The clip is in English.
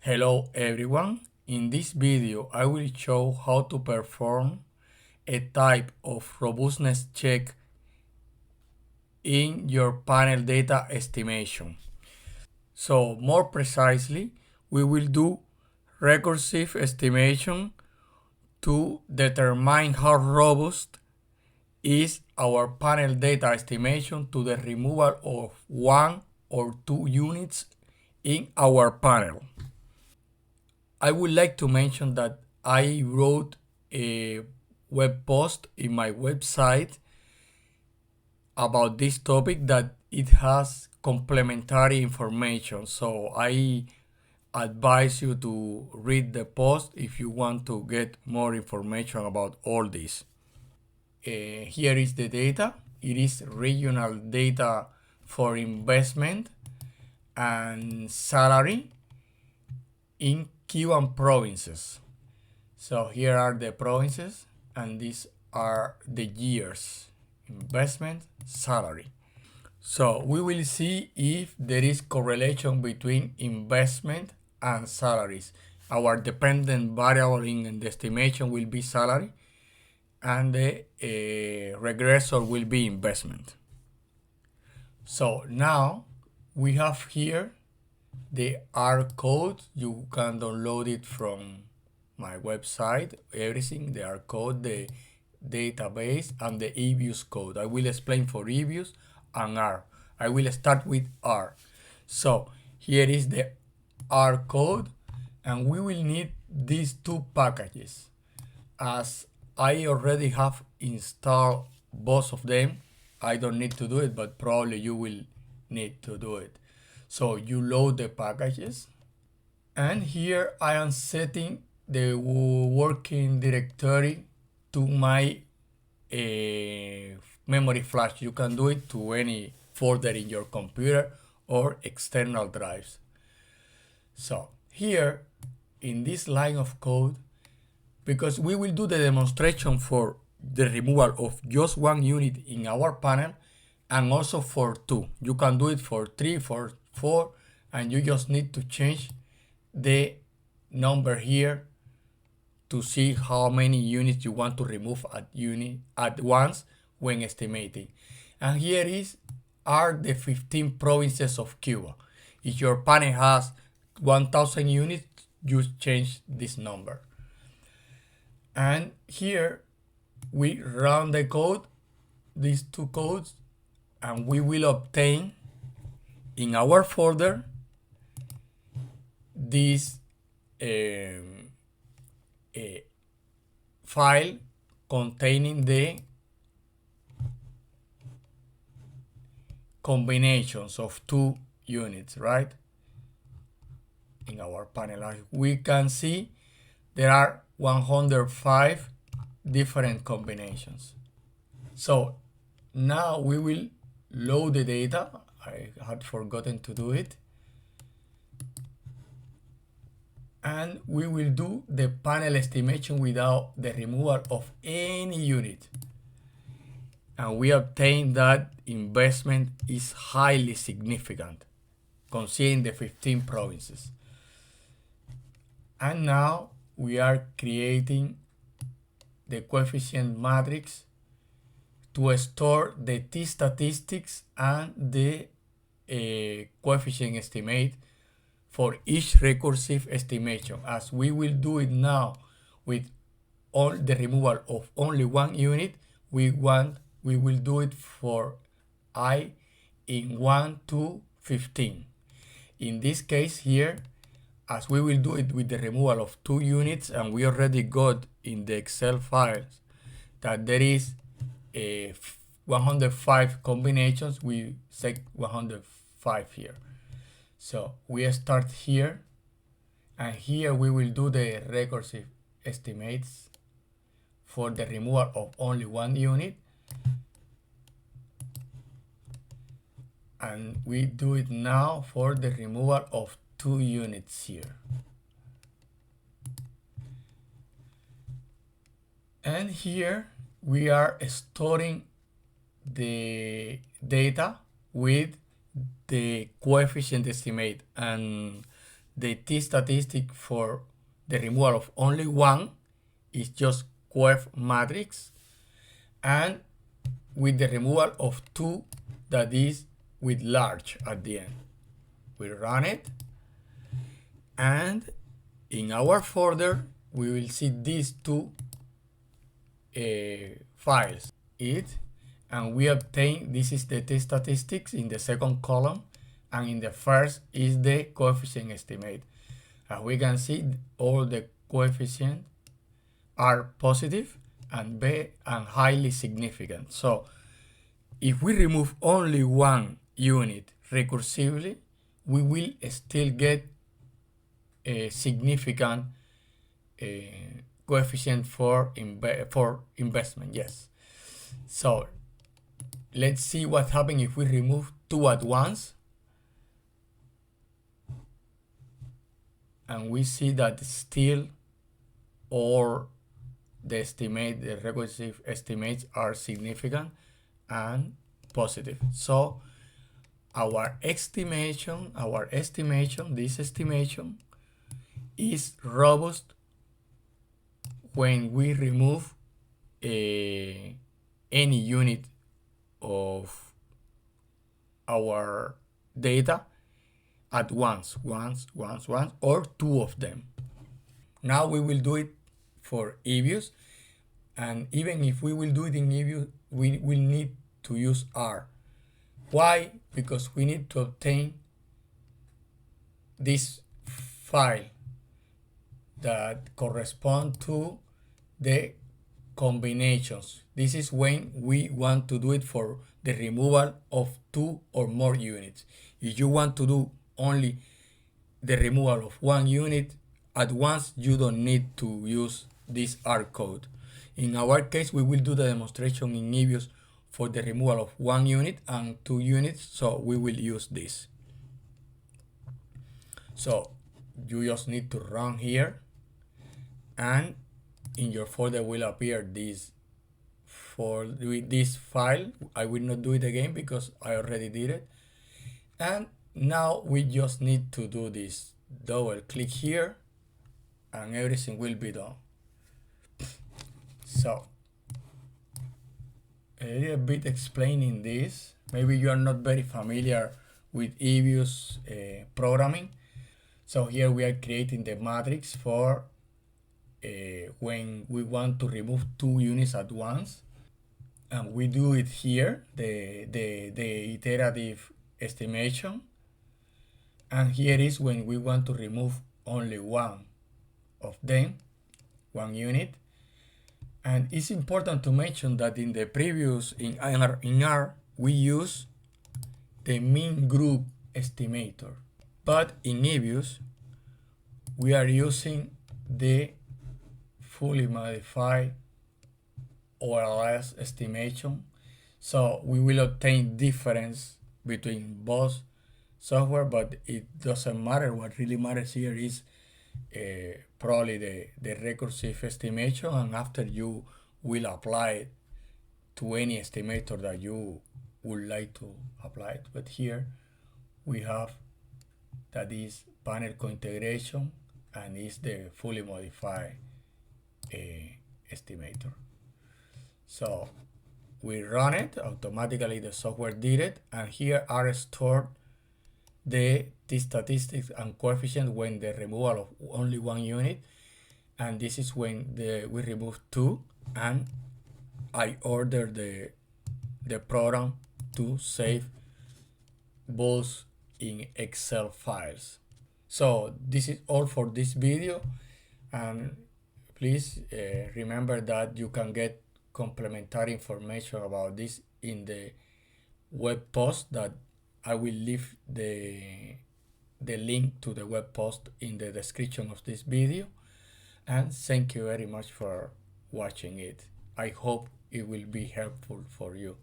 Hello everyone, in this video I will show how to perform a type of robustness check in your panel data estimation. So more precisely, we will do recursive estimation to determine how robust is our panel data estimation to the removal of one or two units in our panel. I would like to mention that I wrote a web post in my website about this topic that it has complementary information. So I advise you to read the post if you want to get more information about all this. Here is the data. It is regional data for investment and salary in Cuban provinces. So here are the provinces and these are the years, investment, salary. So we will see if there is correlation between investment and salaries. Our dependent variable in the estimation will be salary and the regressor will be investment. So now we have here the R code. You can download it from my website, everything, the R code, the database, and the EViews code. I will explain for EViews and R. I will start with R. So here is the R code, and we will need these two packages. As I already have installed both of them, I don't need to do it, but probably you will need to do it. So you load the packages, and here I am setting the working directory to my memory flash. You can do it to any folder in your computer or external drives. So here in this line of code, because we will do the demonstration for the removal of just one unit in our panel and also for two. You can do it for three, for four, and you just need to change the number here to see how many units you want to remove at once when estimating. And here are the 15 provinces of Cuba. If your panel has 1000 units, you change this number. And here we run the code, these two codes, and we will obtain in our folder this file containing the combinations of two units, right? In our panel, as we can see, there are 105 different combinations. So now we will load the data. I had forgotten to do it. And we will do the panel estimation without the removal of any unit. And we obtain that investment is highly significant, considering the 15 provinces. And now we are creating the coefficient matrix to store the T statistics and the coefficient estimate for each recursive estimation. As we will do it now with all the removal of only one unit, we will do it for I in 1 to 15. In this case here, as we will do it with the removal of two units, and we already got in the Excel files that there is 105 combinations, we set 105 here. So we start here, and here we will do the recursive estimates for the removal of only one unit. And we do it now for the removal of two units here. And here we are storing the data with the coefficient estimate and the t statistic for the removal of only one is just curve matrix, and with the removal of two, that is with large at the end. We run it, and in our folder we will see these two files, and we obtain, this is the t statistics in the second column, and in the first is the coefficient estimate. As we can see, all the coefficients are positive and highly significant. So if we remove only one unit recursively, we will still get a significant coefficient for investment. Yes. So let's see what happens if we remove two at once. And we see that still all the recursive estimates are significant and positive. So this estimation is robust when we remove any unit of our data at once, or two of them. Now we will do it for EBIUS, and even if we will do it in EBIUS, we will need to use R. Why? Because we need to obtain this file that correspond to the combinations. This is when we want to do it for the removal of two or more units. If you want to do only the removal of one unit at once, you don't need to use this R code. In our case, we will do the demonstration in EBIUS for the removal of one unit and two units, so we will use this. So you just need to run here, and in your folder will appear this file. I will not do it again because I already did it. And now we just need to do this. Double click here and everything will be done. So a little bit explaining this. Maybe you are not very familiar with EBIUS programming. So here we are creating the matrix for when we want to remove two units at once. And we do it here, the iterative estimation. And here is when we want to remove only one of them, one unit. And it's important to mention that in the previous, in R, we use the mean group estimator. But in EBIUS, we are using the fully modified OLS estimation. So we will obtain difference between both software, but it doesn't matter. What really matters here is probably the recursive estimation, and after you will apply it to any estimator that you would like to apply it. But here we have that is panel co-integration and is the fully modified estimator. So we run it, automatically the software did it, and here are stored the t-statistics and coefficient when the removal of only one unit, and this is when we remove two, and I order the program to save both in Excel files. So this is all for this video, and please remember that you can get complementary information about this in the web post that I will leave the link to the web post in the description of this video. And thank you very much for watching it. I hope it will be helpful for you.